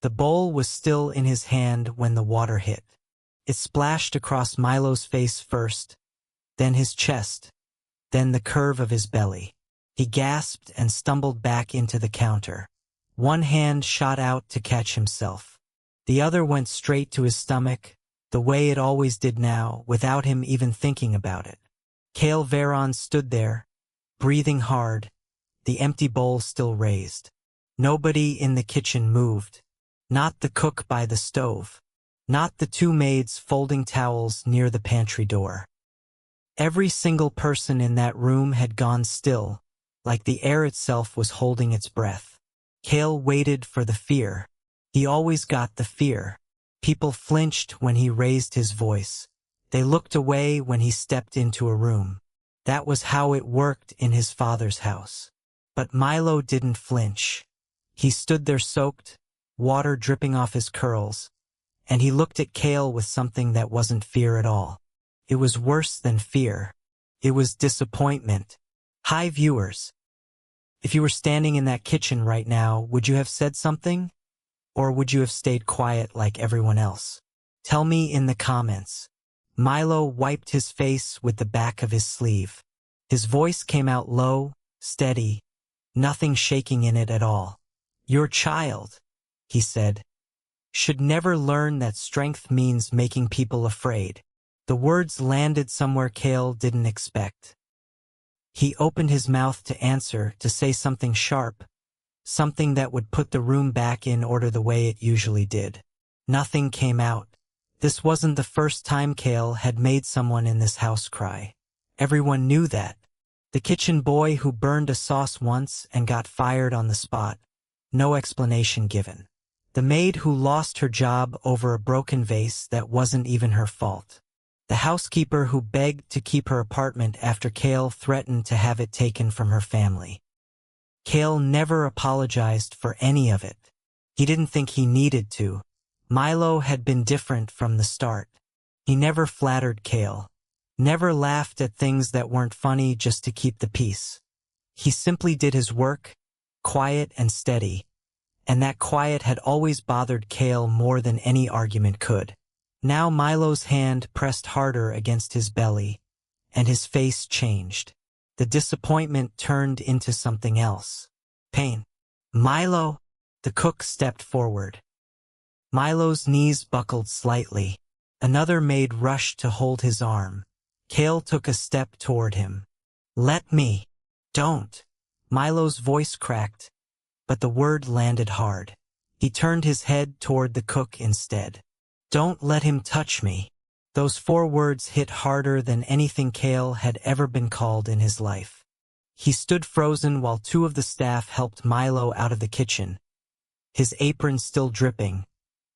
The bowl was still in his hand when the water hit. It splashed across Milo's face first, then his chest, then the curve of his belly. He gasped and stumbled back into the counter. One hand shot out to catch himself. The other went straight to his stomach, the way it always did now, without him even thinking about it. Kale Veron stood there, breathing hard, the empty bowl still raised. Nobody in the kitchen moved. Not the cook by the stove. Not the two maids folding towels near the pantry door. Every single person in that room had gone still, like the air itself was holding its breath. Kale waited for the fear. He always got the fear. People flinched when he raised his voice. They looked away when he stepped into a room. That was how it worked in his father's house. But Milo didn't flinch. He stood there soaked, water dripping off his curls, and he looked at Kale with something that wasn't fear at all. It was worse than fear. It was disappointment. Hi viewers. If you were standing in that kitchen right now, would you have said something? Or would you have stayed quiet like everyone else? Tell me in the comments. Milo wiped his face with the back of his sleeve. His voice came out low, steady, nothing shaking in it at all. Your child, he said, should never learn that strength means making people afraid. The words landed somewhere Kale didn't expect. He opened his mouth to answer, to say something sharp, something that would put the room back in order the way it usually did. Nothing came out. This wasn't the first time Kale had made someone in this house cry. Everyone knew that. The kitchen boy who burned a sauce once and got fired on the spot. No explanation given. The maid who lost her job over a broken vase that wasn't even her fault. The housekeeper who begged to keep her apartment after Kale threatened to have it taken from her family. Kale never apologized for any of it. He didn't think he needed to. Milo had been different from the start. He never flattered Kale. Never laughed at things that weren't funny just to keep the peace. He simply did his work, quiet and steady. And that quiet had always bothered Kale more than any argument could. Now Milo's hand pressed harder against his belly, and his face changed. The disappointment turned into something else. Pain. Milo! The cook stepped forward. Milo's knees buckled slightly. Another maid rushed to hold his arm. Kale took a step toward him. Let me. Don't. Milo's voice cracked, but the word landed hard. He turned his head toward the cook instead. Don't let him touch me. Those 4 words hit harder than anything Kale had ever been called in his life. He stood frozen while 2 of the staff helped Milo out of the kitchen, his apron still dripping,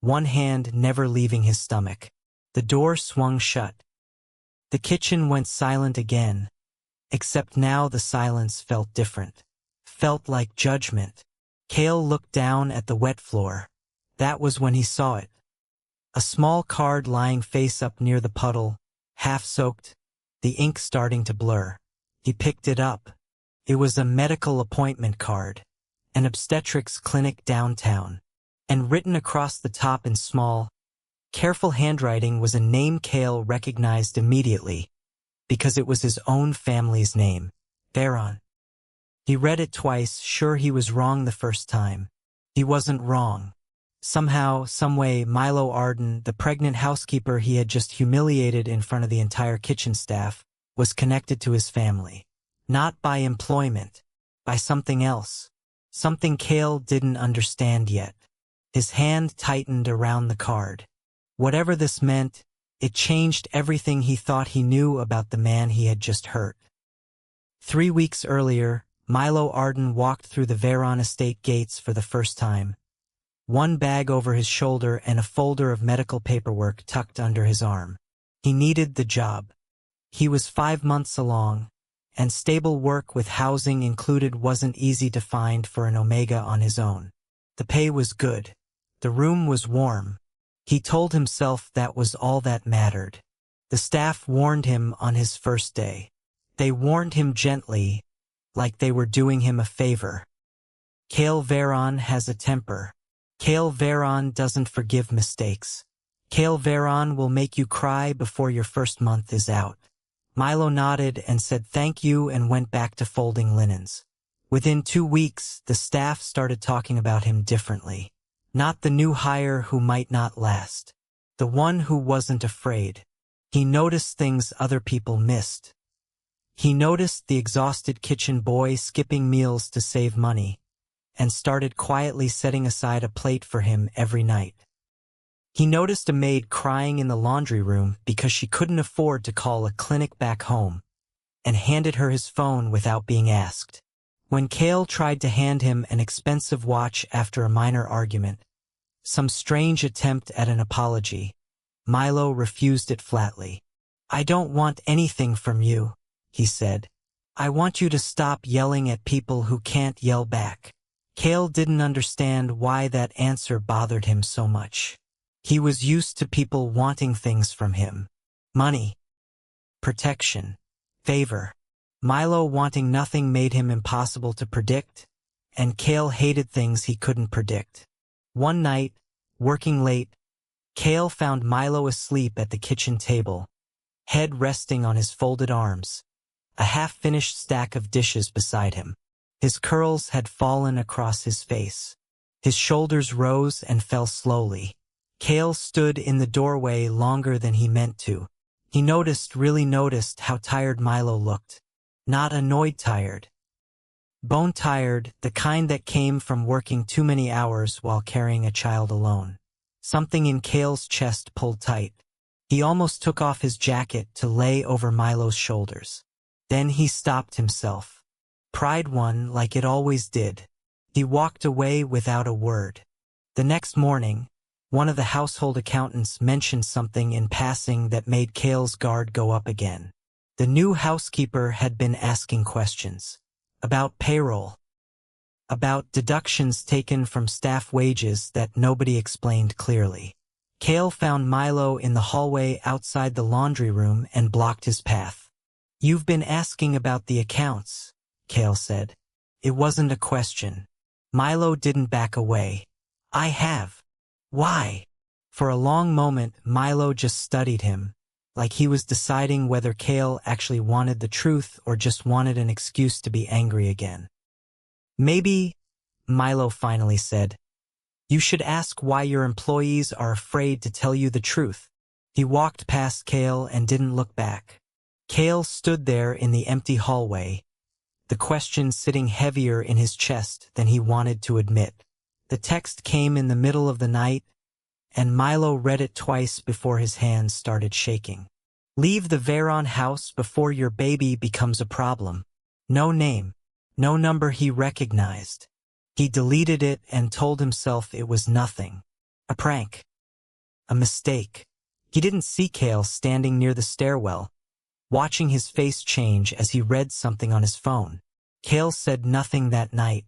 one hand never leaving his stomach. The door swung shut. The kitchen went silent again, except now the silence felt different. Felt like judgment. Kale looked down at the wet floor. That was when he saw it. A small card lying face up near the puddle, half-soaked, the ink starting to blur. He picked it up. It was a medical appointment card, an obstetrics clinic downtown, and written across the top in small, careful handwriting was a name Kale recognized immediately, because it was his own family's name, Veron. He read it twice, sure he was wrong the first time. He wasn't wrong. Somehow, someway, Milo Arden, the pregnant housekeeper he had just humiliated in front of the entire kitchen staff, was connected to his family. Not by employment, by something else. Something Kale didn't understand yet. His hand tightened around the card. Whatever this meant, it changed everything he thought he knew about the man he had just hurt. 3 weeks earlier, Milo Arden walked through the Veron estate gates for the first time. One bag over his shoulder and a folder of medical paperwork tucked under his arm. He needed the job. He was 5 months along, and stable work with housing included wasn't easy to find for an Omega on his own. The pay was good. The room was warm. He told himself that was all that mattered. The staff warned him on his first day. They warned him gently, like they were doing him a favor. Kale Veron has a temper. Kale Veron doesn't forgive mistakes. Kale Veron will make you cry before your first month is out. Milo nodded and said thank you and went back to folding linens. Within 2 weeks, the staff started talking about him differently. Not the new hire who might not last. The one who wasn't afraid. He noticed things other people missed. He noticed the exhausted kitchen boy skipping meals to save money, and started quietly setting aside a plate for him every night. He noticed a maid crying in the laundry room because she couldn't afford to call a clinic back home, and handed her his phone without being asked. When Kale tried to hand him an expensive watch after a minor argument, some strange attempt at an apology, Milo refused it flatly. "I don't want anything from you," he said. "I want you to stop yelling at people who can't yell back." Kale didn't understand why that answer bothered him so much. He was used to people wanting things from him. Money, protection, favor. Milo wanting nothing made him impossible to predict, and Kale hated things he couldn't predict. One night, working late, Kale found Milo asleep at the kitchen table, head resting on his folded arms, a half-finished stack of dishes beside him. His curls had fallen across his face. His shoulders rose and fell slowly. Kale stood in the doorway longer than he meant to. He really noticed how tired Milo looked. Not annoyed tired. Bone tired, the kind that came from working too many hours while carrying a child alone. Something in Kale's chest pulled tight. He almost took off his jacket to lay over Milo's shoulders. Then he stopped himself. Pride won like it always did. He walked away without a word. The next morning, one of the household accountants mentioned something in passing that made Kale's guard go up again. The new housekeeper had been asking questions. About payroll. About deductions taken from staff wages that nobody explained clearly. Kale found Milo in the hallway outside the laundry room and blocked his path. "You've been asking about the accounts," Kale said. It wasn't a question. Milo didn't back away. "I have." "Why?" For a long moment, Milo just studied him, like he was deciding whether Kale actually wanted the truth or just wanted an excuse to be angry again. "Maybe," Milo finally said, "you should ask why your employees are afraid to tell you the truth." He walked past Kale and didn't look back. Kale stood there in the empty hallway, the question sitting heavier in his chest than he wanted to admit. The text came in the middle of the night, and Milo read it twice before his hands started shaking. "Leave the Veron house before your baby becomes a problem." No name, no number he recognized. He deleted it and told himself it was nothing. A prank. A mistake. He didn't see Kale standing near the stairwell, watching his face change as he read something on his phone. Kale said nothing that night,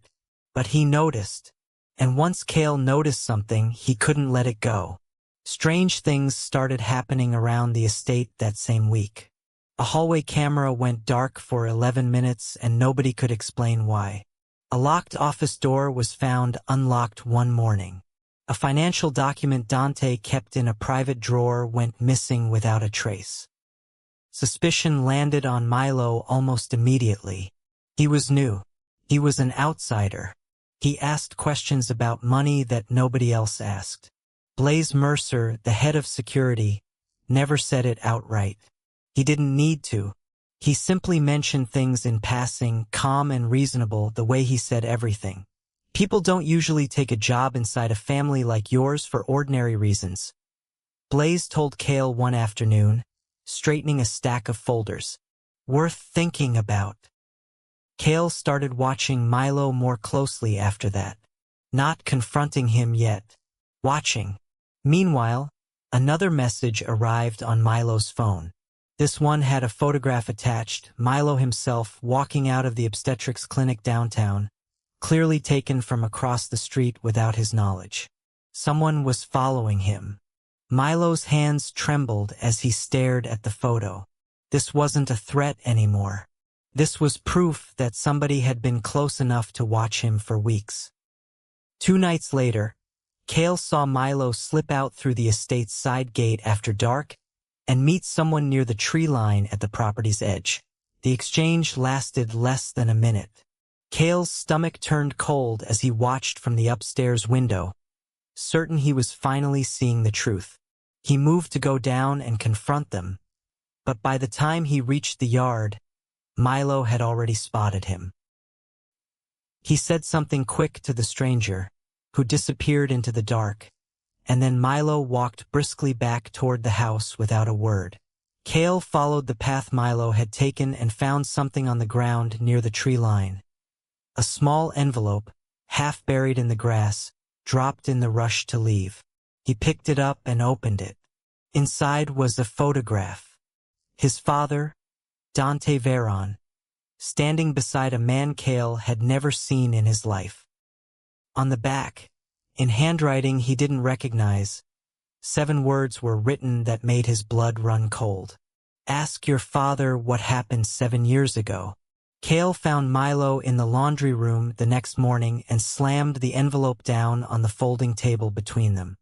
but he noticed. And once Kale noticed something, he couldn't let it go. Strange things started happening around the estate that same week. A hallway camera went dark for 11 minutes and nobody could explain why. A locked office door was found unlocked one morning. A financial document Dante kept in a private drawer went missing without a trace. Suspicion landed on Milo almost immediately. He was new. He was an outsider. He asked questions about money that nobody else asked. Blaze Mercer, the head of security, never said it outright. He didn't need to. He simply mentioned things in passing, calm and reasonable, the way he said everything. "People don't usually take a job inside a family like yours for ordinary reasons," Blaze told Kale one afternoon, straightening a stack of folders. "Worth thinking about." Kale started watching Milo more closely after that. Not confronting him yet. Watching. Meanwhile, another message arrived on Milo's phone. This one had a photograph attached, Milo himself walking out of the obstetrics clinic downtown, clearly taken from across the street without his knowledge. Someone was following him. Milo's hands trembled as he stared at the photo. This wasn't a threat anymore. This was proof that somebody had been close enough to watch him for weeks. 2 nights later, Kale saw Milo slip out through the estate's side gate after dark and meet someone near the tree line at the property's edge. The exchange lasted less than a minute. Kale's stomach turned cold as he watched from the upstairs window, certain he was finally seeing the truth. He moved to go down and confront them, but by the time he reached the yard, Milo had already spotted him. He said something quick to the stranger, who disappeared into the dark, and then Milo walked briskly back toward the house without a word. Kale followed the path Milo had taken and found something on the ground near the tree line. A small envelope, half buried in the grass, dropped in the rush to leave. He picked it up and opened it. Inside was a photograph. His father, Dante Veron, standing beside a man Kale had never seen in his life. On the back, in handwriting he didn't recognize, 7 words were written that made his blood run cold. Ask your father what happened 7 years ago. Kale found Milo in the laundry room the next morning and slammed the envelope down on the folding table between them.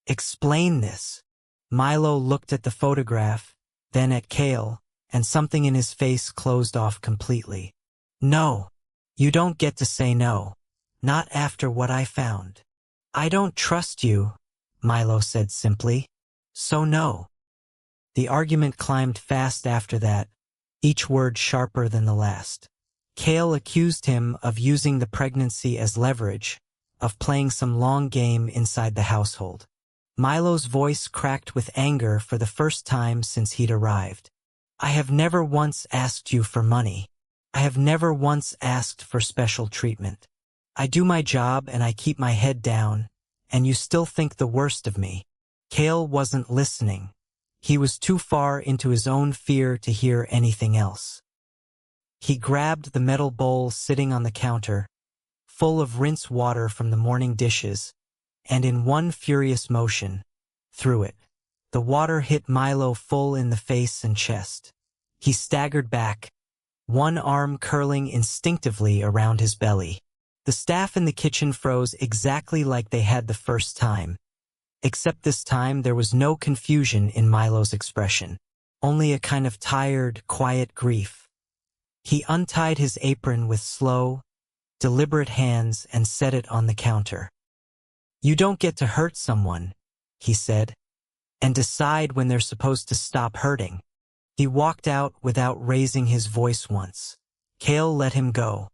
Explain this. Milo looked at the photograph, then at Kale, and something in his face closed off completely. No. You don't get to say no. Not after what I found. I don't trust you, Milo said simply. So no. The argument climbed fast after that, each word sharper than the last. Kale accused him of using the pregnancy as leverage, of playing some long game inside the household. Milo's voice cracked with anger for the first time since he'd arrived. I have never once asked you for money. I have never once asked for special treatment. I do my job and I keep my head down, and you still think the worst of me. Kale wasn't listening. He was too far into his own fear to hear anything else. He grabbed the metal bowl sitting on the counter, full of rinse water from the morning dishes, and in one furious motion, threw it. The water hit Milo full in the face and chest. He staggered back, one arm curling instinctively around his belly. The staff in the kitchen froze exactly like they had the first time, except this time there was no confusion in Milo's expression, only a kind of tired, quiet grief. He untied his apron with slow, deliberate hands and set it on the counter. You don't get to hurt someone, he said, and decide when they're supposed to stop hurting. He walked out without raising his voice once. Kale let him go.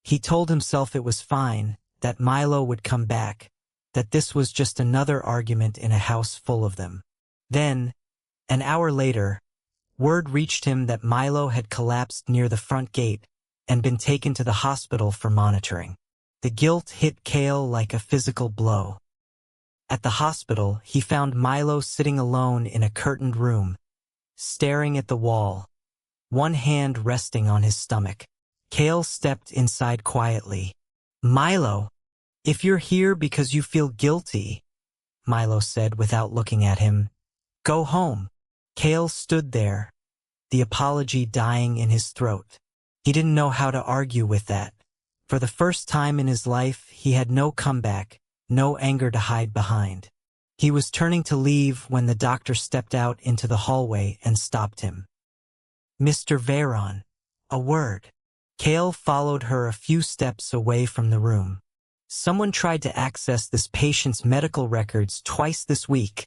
He told himself it was fine, that Milo would come back, that this was just another argument in a house full of them. Then, an hour later, word reached him that Milo had collapsed near the front gate and been taken to the hospital for monitoring. The guilt hit Kale like a physical blow. At the hospital, he found Milo sitting alone in a curtained room, staring at the wall, one hand resting on his stomach. Kale stepped inside quietly. Milo, if you're here because you feel guilty, Milo said without looking at him, go home. Kale stood there, the apology dying in his throat. He didn't know how to argue with that. For the first time in his life, he had no comeback, no anger to hide behind. He was turning to leave when the doctor stepped out into the hallway and stopped him. Mr. Veron, a word. Kale followed her a few steps away from the room. Someone tried to access this patient's medical records twice this week,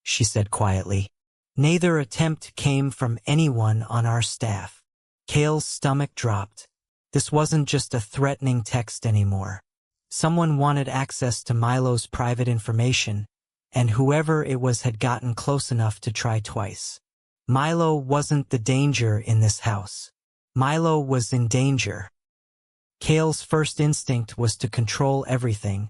she said quietly. Neither attempt came from anyone on our staff. Kale's stomach dropped. This wasn't just a threatening text anymore. Someone wanted access to Milo's private information, and whoever it was had gotten close enough to try twice. Milo wasn't the danger in this house. Milo was in danger. Kale's first instinct was to control everything,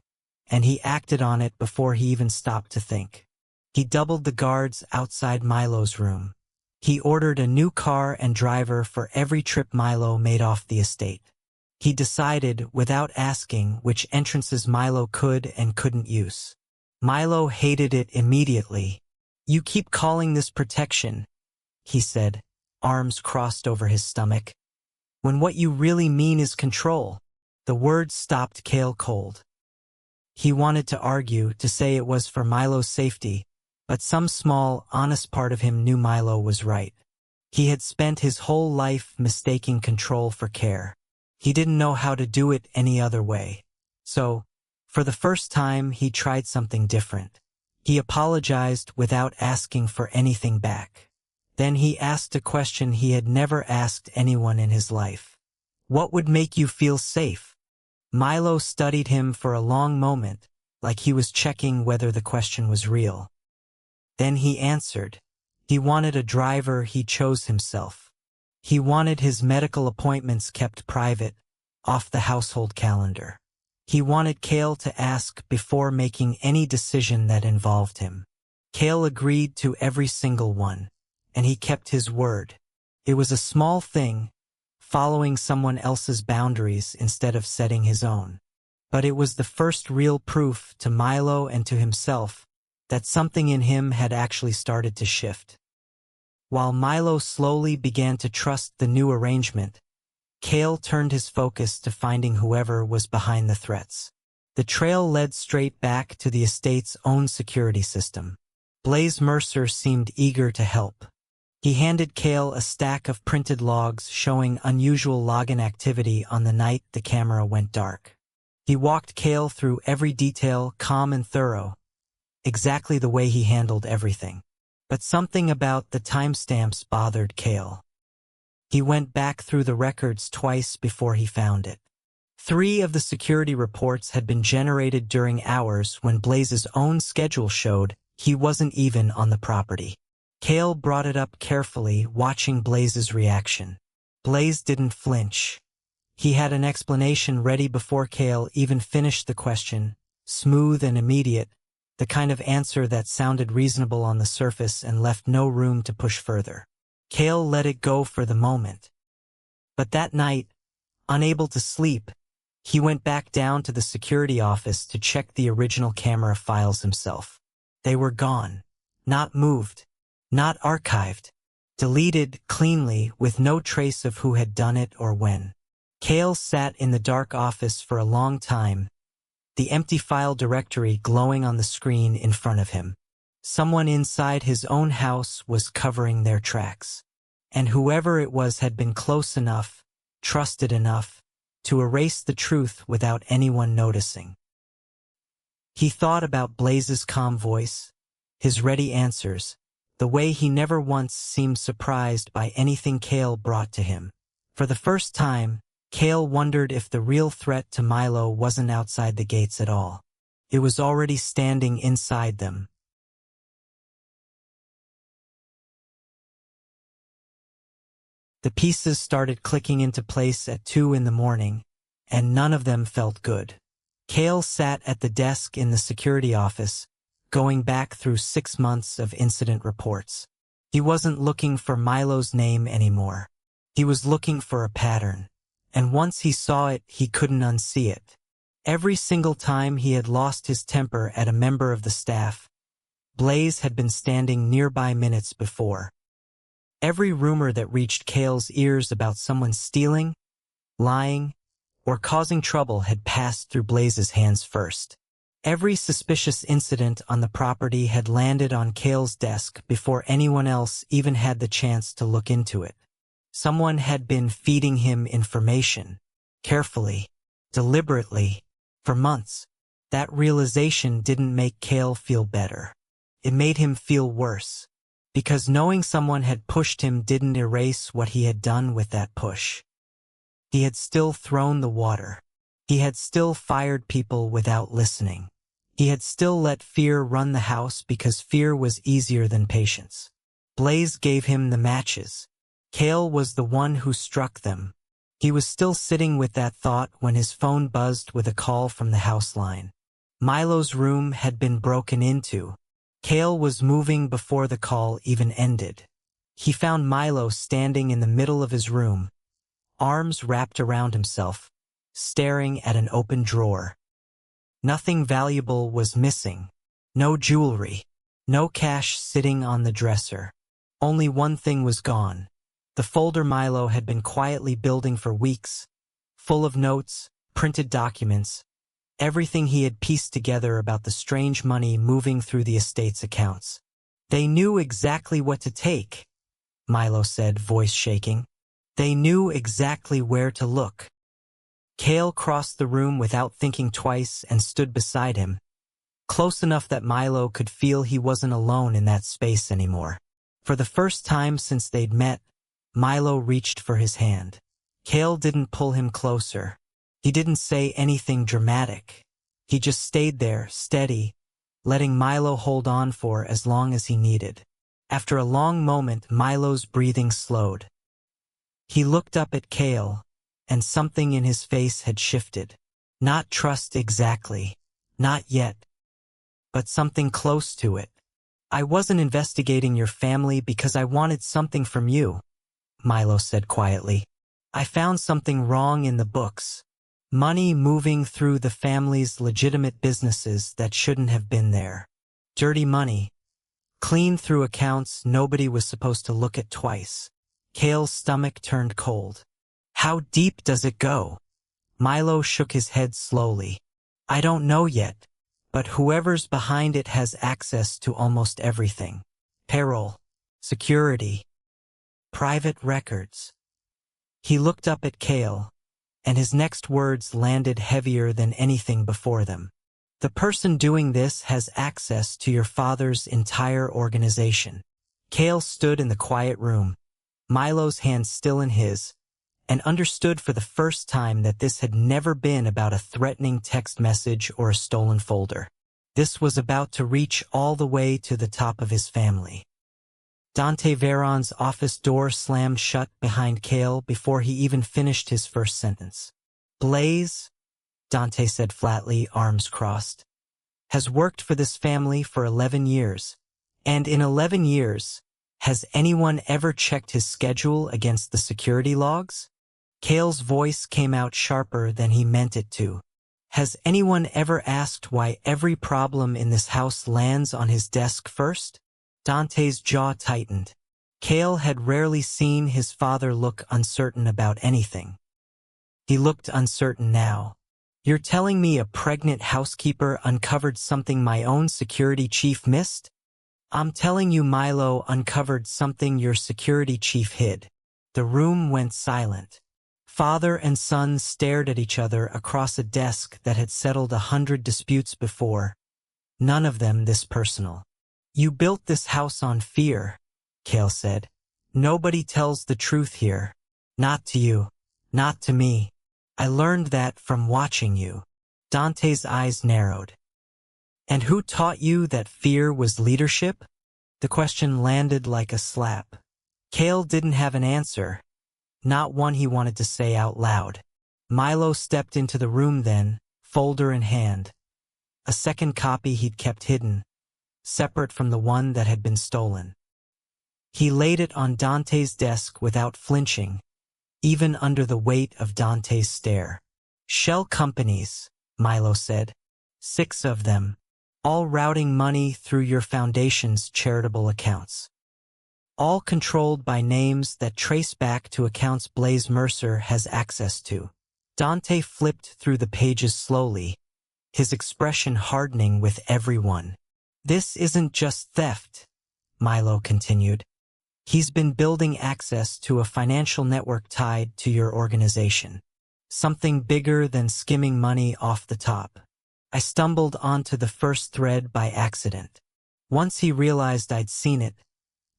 and he acted on it before he even stopped to think. He doubled the guards outside Milo's room. He ordered a new car and driver for every trip Milo made off the estate. He decided, without asking, which entrances Milo could and couldn't use. Milo hated it immediately. You keep calling this protection, he said, arms crossed over his stomach, when what you really mean is control. The words stopped Kale cold. He wanted to argue, to say it was for Milo's safety, but some small, honest part of him knew Milo was right. He had spent his whole life mistaking control for care. He didn't know how to do it any other way. So, for the first time, he tried something different. He apologized without asking for anything back. Then he asked a question he had never asked anyone in his life. What would make you feel safe? Milo studied him for a long moment, like he was checking whether the question was real. Then he answered. He wanted a driver he chose himself. He wanted his medical appointments kept private, off the household calendar. He wanted Kale to ask before making any decision that involved him. Kale agreed to every single one, and he kept his word. It was a small thing, following someone else's boundaries instead of setting his own. But it was the first real proof to Milo and to himself that something in him had actually started to shift. While Milo slowly began to trust the new arrangement, Kale turned his focus to finding whoever was behind the threats. The trail led straight back to the estate's own security system. Blaze Mercer seemed eager to help. He handed Kale a stack of printed logs showing unusual login activity on the night the camera went dark. He walked Kale through every detail, calm and thorough, exactly the way he handled everything. But something about the timestamps bothered Kale. He went back through the records twice before he found it. 3 of the security reports had been generated during hours when Blaze's own schedule showed he wasn't even on the property. Kale brought it up carefully, watching Blaze's reaction. Blaze didn't flinch. He had an explanation ready before Kale even finished the question, smooth and immediate, the kind of answer that sounded reasonable on the surface and left no room to push further. Kale let it go for the moment. But that night, unable to sleep, he went back down to the security office to check the original camera files himself. They were gone, not moved, not archived, deleted cleanly with no trace of who had done it or when. Kale sat in the dark office for a long time, the empty file directory glowing on the screen in front of him. Someone inside his own house was covering their tracks. And whoever it was had been close enough, trusted enough, to erase the truth without anyone noticing. He thought about Blaze's calm voice, his ready answers, the way he never once seemed surprised by anything Kale brought to him. For the first time, Kale wondered if the real threat to Milo wasn't outside the gates at all. It was already standing inside them. The pieces started clicking into place at 2 in the morning, and none of them felt good. Kale sat at the desk in the security office, going back through 6 months of incident reports. He wasn't looking for Milo's name anymore. He was looking for a pattern, and once he saw it, he couldn't unsee it. Every single time he had lost his temper at a member of the staff, Blaze had been standing nearby minutes before. Every rumor that reached Kale's ears about someone stealing, lying, or causing trouble had passed through Blaze's hands first. Every suspicious incident on the property had landed on Kale's desk before anyone else even had the chance to look into it. Someone had been feeding him information, carefully, deliberately, for months. That realization didn't make Kale feel better. It made him feel worse. Because knowing someone had pushed him didn't erase what he had done with that push. He had still thrown the water. He had still fired people without listening. He had still let fear run the house because fear was easier than patience. Blaze gave him the matches. Kale was the one who struck them. He was still sitting with that thought when his phone buzzed with a call from the house line. Milo's room had been broken into. Kale was moving before the call even ended. He found Milo standing in the middle of his room, arms wrapped around himself, staring at an open drawer. Nothing valuable was missing. No jewelry, no cash sitting on the dresser. Only one thing was gone. The folder Milo had been quietly building for weeks, full of notes, printed documents, everything he had pieced together about the strange money moving through the estate's accounts. They knew exactly what to take, Milo said, voice shaking. They knew exactly where to look. Kale crossed the room without thinking twice and stood beside him, close enough that Milo could feel he wasn't alone in that space anymore. For the first time since they'd met, Milo reached for his hand. Kale didn't pull him closer. He didn't say anything dramatic. He just stayed there, steady, letting Milo hold on for as long as he needed. After a long moment, Milo's breathing slowed. He looked up at Kale, and something in his face had shifted. Not trust exactly. Not yet. But something close to it. I wasn't investigating your family because I wanted something from you, Milo said quietly. I found something wrong in the books. Money moving through the family's legitimate businesses that shouldn't have been there. Dirty money. Clean through accounts nobody was supposed to look at twice. Kale's stomach turned cold. How deep does it go? Milo shook his head slowly. I don't know yet, but whoever's behind it has access to almost everything. Payroll, security, private records. He looked up at Kale, and his next words landed heavier than anything before them. The person doing this has access to your father's entire organization. Kale stood in the quiet room, Milo's hand still in his, and understood for the first time that this had never been about a threatening text message or a stolen folder. This was about to reach all the way to the top of his family. Dante Veron's office door slammed shut behind Kale before he even finished his first sentence. Blaze, Dante said flatly, arms crossed, has worked for this family for 11 years. And in 11 years, has anyone ever checked his schedule against the security logs? Kale's voice came out sharper than he meant it to. Has anyone ever asked why every problem in this house lands on his desk first? Dante's jaw tightened. Kale had rarely seen his father look uncertain about anything. He looked uncertain now. You're telling me a pregnant housekeeper uncovered something my own security chief missed? I'm telling you Milo uncovered something your security chief hid. The room went silent. Father and son stared at each other across a desk that had settled 100 disputes before, none of them this personal. You built this house on fear, Kale said. Nobody tells the truth here. Not to you. Not to me. I learned that from watching you. Dante's eyes narrowed. And who taught you that fear was leadership? The question landed like a slap. Kale didn't have an answer. Not one he wanted to say out loud. Milo stepped into the room then, folder in hand. A second copy he'd kept hidden, separate from the one that had been stolen. He laid it on Dante's desk without flinching, even under the weight of Dante's stare. Shell companies, Milo said. 6 of them, all routing money through your foundation's charitable accounts. All controlled by names that trace back to accounts Blaze Mercer has access to. Dante flipped through the pages slowly, his expression hardening with every one. This isn't just theft, Milo continued. He's been building access to a financial network tied to your organization. Something bigger than skimming money off the top. I stumbled onto the first thread by accident. Once he realized I'd seen it,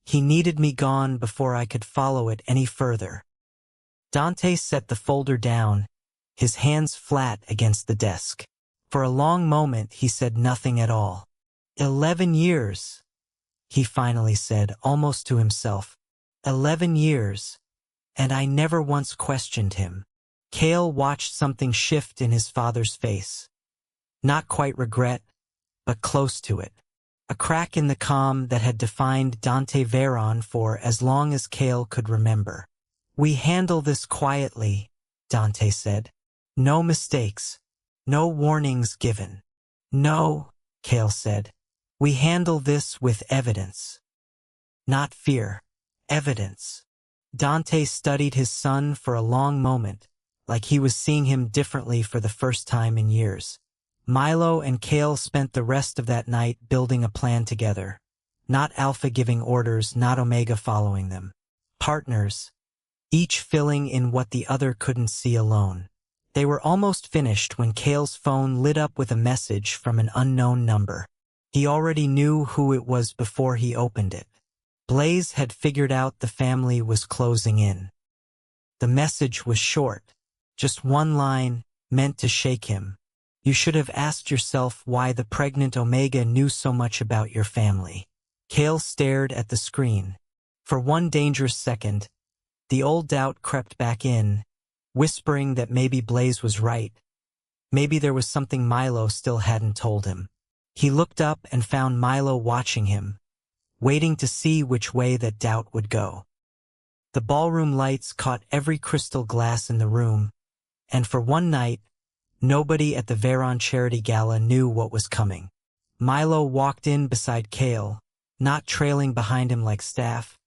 he needed me gone before I could follow it any further. Dante set the folder down, his hands flat against the desk. For a long moment he said nothing at all. 11 years, he finally said, almost to himself. 11 years, and I never once questioned him. Kale watched something shift in his father's face. Not quite regret, but close to it. A crack in the calm that had defined Dante Veron for as long as Kale could remember. We handle this quietly, Dante said. No mistakes. No warnings given. No, Kale said. We handle this with evidence. Not fear. Evidence. Dante studied his son for a long moment, like he was seeing him differently for the first time in years. Milo and Kale spent the rest of that night building a plan together. Not Alpha giving orders, not Omega following them. Partners, each filling in what the other couldn't see alone. They were almost finished when Kale's phone lit up with a message from an unknown number. He already knew who it was before he opened it. Blaze had figured out the family was closing in. The message was short, just one line, meant to shake him. You should have asked yourself why the pregnant Omega knew so much about your family. Kale stared at the screen. For one dangerous second, the old doubt crept back in, whispering that maybe Blaze was right. Maybe there was something Milo still hadn't told him. He looked up and found Milo watching him, waiting to see which way that doubt would go. The ballroom lights caught every crystal glass in the room, and for one night, nobody at the Veron Charity Gala knew what was coming. Milo walked in beside Kale, not trailing behind him like staff,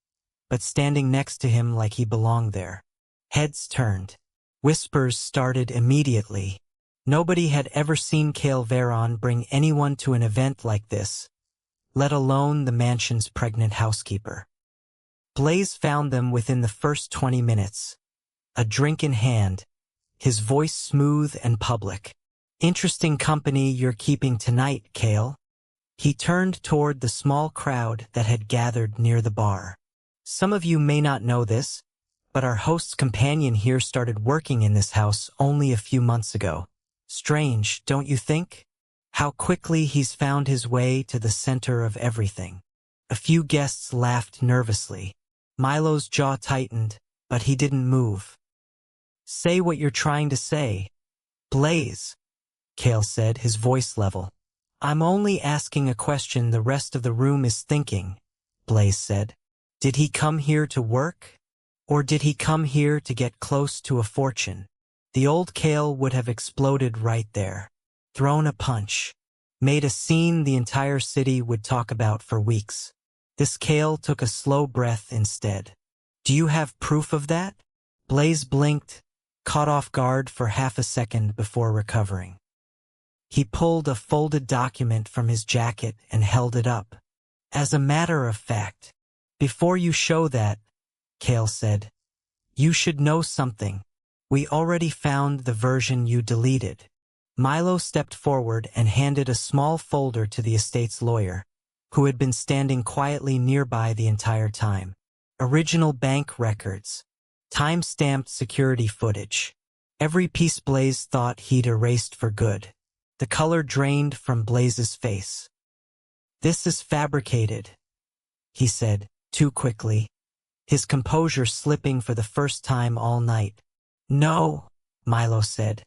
but standing next to him like he belonged there. Heads turned. Whispers started immediately. Nobody had ever seen Kale Veron bring anyone to an event like this, let alone the mansion's pregnant housekeeper. Blaze found them within the first 20 minutes, a drink in hand, his voice smooth and public. Interesting company you're keeping tonight, Kale. He turned toward the small crowd that had gathered near the bar. Some of you may not know this, but our host's companion here started working in this house only a few months ago. Strange, don't you think? How quickly he's found his way to the center of everything. A few guests laughed nervously. Milo's jaw tightened, but he didn't move. Say what you're trying to say. Blaze, Kale said, his voice level. I'm only asking a question the rest of the room is thinking, Blaze said. Did he come here to work? Or did he come here to get close to a fortune? The old Kale would have exploded right there. Thrown a punch. Made a scene the entire city would talk about for weeks. This Kale took a slow breath instead. Do you have proof of that? Blaze blinked, caught off guard for half a second before recovering. He pulled a folded document from his jacket and held it up. As a matter of fact, before you show that, Kale said, you should know something. We already found the version you deleted. Milo stepped forward and handed a small folder to the estate's lawyer, who had been standing quietly nearby the entire time. Original bank records. Time-stamped security footage. Every piece Blaze thought he'd erased for good. The color drained from Blaze's face. This is fabricated, he said, too quickly, his composure slipping for the first time all night. No, Milo said.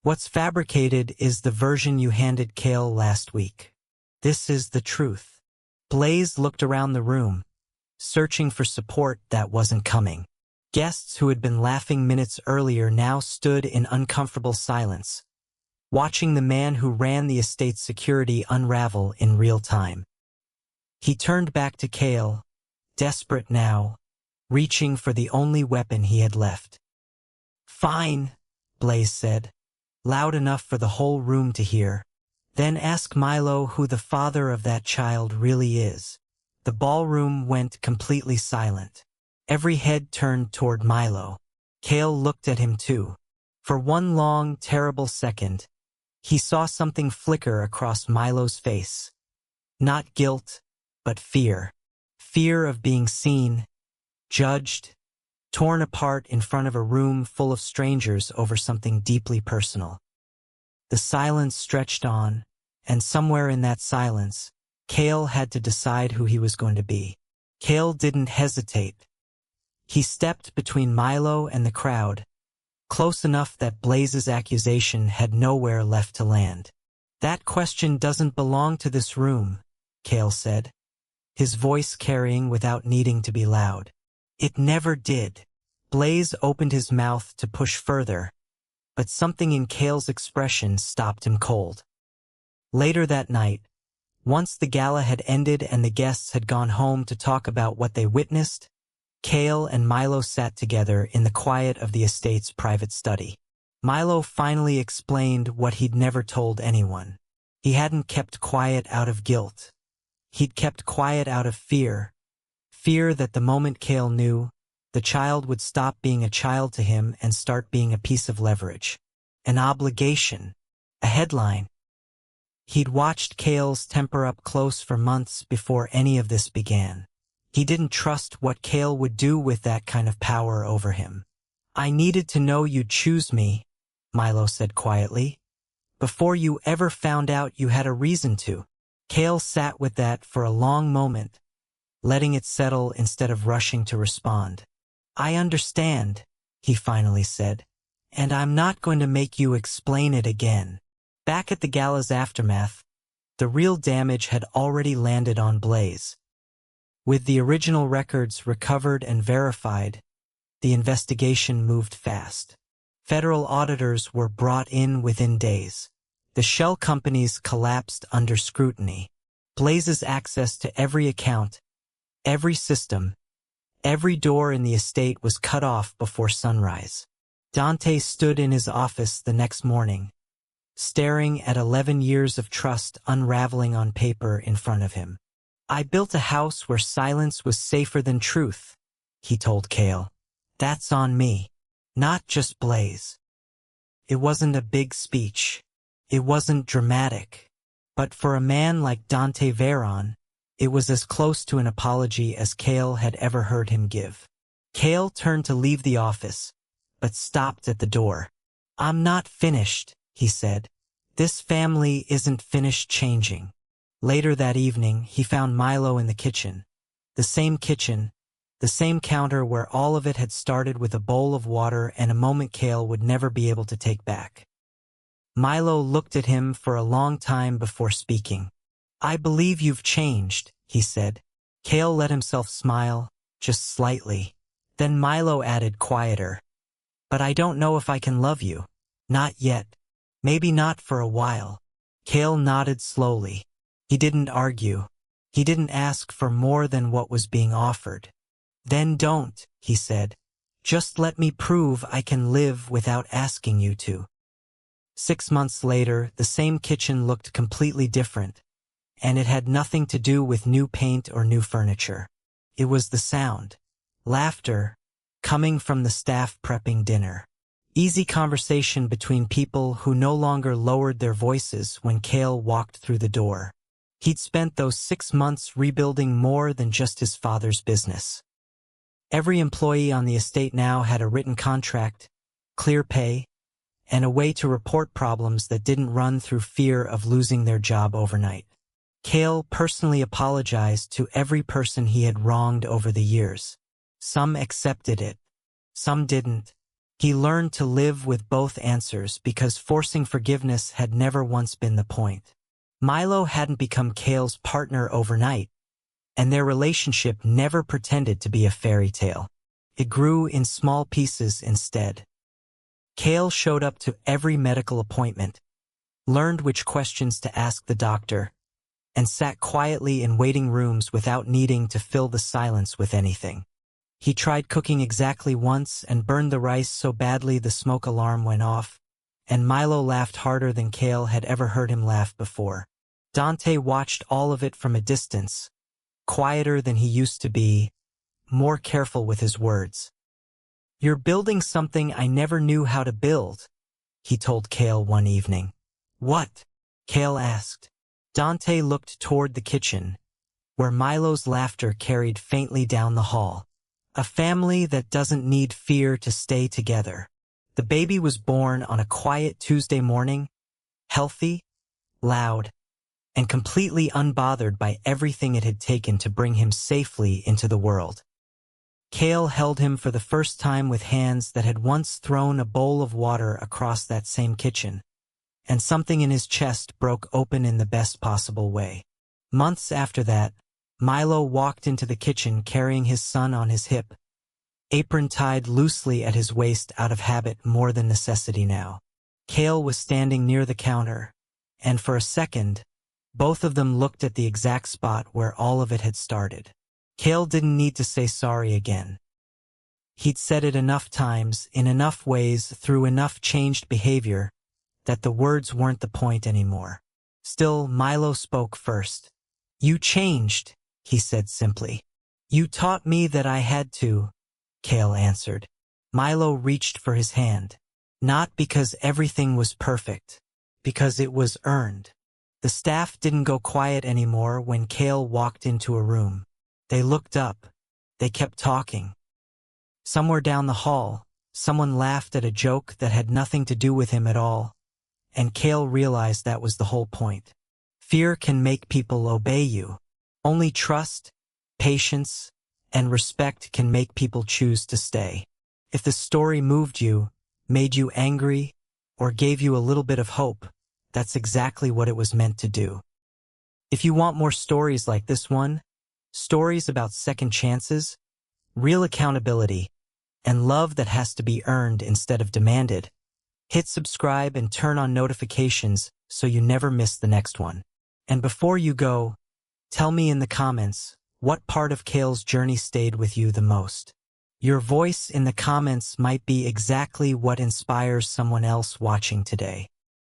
What's fabricated is the version you handed Kale last week. This is the truth. Blaze looked around the room, searching for support that wasn't coming. Guests who had been laughing minutes earlier now stood in uncomfortable silence, watching the man who ran the estate's security unravel in real time. He turned back to Kale, desperate now, reaching for the only weapon he had left. Fine, Blaze said, loud enough for the whole room to hear. Then ask Milo who the father of that child really is. The ballroom went completely silent. Every head turned toward Milo. Kale looked at him too. For one long, terrible second, he saw something flicker across Milo's face. Not guilt, but fear. Fear of being seen, judged, torn apart in front of a room full of strangers over something deeply personal. The silence stretched on, and somewhere in that silence, Kale had to decide who he was going to be. Kale didn't hesitate. He stepped between Milo and the crowd, close enough that Blaze's accusation had nowhere left to land. That question doesn't belong to this room, Kale said, his voice carrying without needing to be loud. It never did. Blaze opened his mouth to push further, but something in Kale's expression stopped him cold. Later that night, once the gala had ended and the guests had gone home to talk about what they witnessed, Kale and Milo sat together in the quiet of the estate's private study. Milo finally explained what he'd never told anyone. He hadn't kept quiet out of guilt. He'd kept quiet out of fear. Fear that the moment Kale knew, the child would stop being a child to him and start being a piece of leverage. An obligation. A headline. He'd watched Kale's temper up close for months before any of this began. He didn't trust what Kale would do with that kind of power over him. "I needed to know you'd choose me," Milo said quietly, "before you ever found out you had a reason to." Kale sat with that for a long moment, letting it settle instead of rushing to respond. "I understand," he finally said, "and I'm not going to make you explain it again." Back at the gala's aftermath, the real damage had already landed on Blaze. With the original records recovered and verified, the investigation moved fast. Federal auditors were brought in within days. The shell companies collapsed under scrutiny. Blaze's access to every account, every system, every door in the estate was cut off before sunrise. Dante stood in his office the next morning, staring at 11 years of trust unraveling on paper in front of him. "I built a house where silence was safer than truth," he told Kale. "That's on me, not just Blaze." It wasn't a big speech. It wasn't dramatic. But for a man like Dante Veron, it was as close to an apology as Kale had ever heard him give. Kale turned to leave the office, but stopped at the door. "I'm not finished," he said. "This family isn't finished changing." Later that evening, he found Milo in the kitchen. The same counter where all of it had started with a bowl of water and a moment Kale would never be able to take back. Milo looked at him for a long time before speaking. "I believe you've changed," he said. Kale let himself smile, just slightly. Then Milo added quieter, "But I don't know if I can love you. Not yet. Maybe not for a while." Kale nodded slowly. He didn't argue. He didn't ask for more than what was being offered. "Then don't," he said. "Just let me prove I can live without asking you to." 6 months later, the same kitchen looked completely different, and it had nothing to do with new paint or new furniture. It was the sound. Laughter, coming from the staff prepping dinner. Easy conversation between people who no longer lowered their voices when Kale walked through the door. He'd spent those 6 months rebuilding more than just his father's business. Every employee on the estate now had a written contract, clear pay, and a way to report problems that didn't run through fear of losing their job overnight. Kale personally apologized to every person he had wronged over the years. Some accepted it, some didn't. He learned to live with both answers because forcing forgiveness had never once been the point. Milo hadn't become Kale's partner overnight, and their relationship never pretended to be a fairy tale. It grew in small pieces instead. Kale showed up to every medical appointment, learned which questions to ask the doctor, and sat quietly in waiting rooms without needing to fill the silence with anything. He tried cooking exactly once and burned the rice so badly the smoke alarm went off, and Milo laughed harder than Kale had ever heard him laugh before. Dante watched all of it from a distance, quieter than he used to be, more careful with his words. "You're building something I never knew how to build," he told Kale one evening. "What?" Kale asked. Dante looked toward the kitchen, where Milo's laughter carried faintly down the hall. "A family that doesn't need fear to stay together." The baby was born on a quiet Tuesday morning, healthy, loud, and completely unbothered by everything it had taken to bring him safely into the world. Kale held him for the first time with hands that had once thrown a bowl of water across that same kitchen, and something in his chest broke open in the best possible way. Months after that, Milo walked into the kitchen carrying his son on his hip, apron tied loosely at his waist out of habit more than necessity now. Kale was standing near the counter, and for a second, both of them looked at the exact spot where all of it had started. Kale didn't need to say sorry again. He'd said it enough times, in enough ways, through enough changed behavior, that the words weren't the point anymore. Still, Milo spoke first. You changed, he said simply. You taught me that I had to, Kale answered. Milo reached for his hand. Not because everything was perfect, because it was earned. The staff didn't go quiet anymore when Kale walked into a room. They looked up. They kept talking. Somewhere down the hall, someone laughed at a joke that had nothing to do with him at all, and Kale realized that was the whole point. Fear can make people obey you. Only trust, patience, and respect can make people choose to stay. If the story moved you, made you angry, or gave you a little bit of hope, that's exactly what it was meant to do. If you want more stories like this one, stories about second chances, real accountability, and love that has to be earned instead of demanded, hit subscribe and turn on notifications so you never miss the next one. And before you go, tell me in the comments what part of Kale's journey stayed with you the most. Your voice in the comments might be exactly what inspires someone else watching today.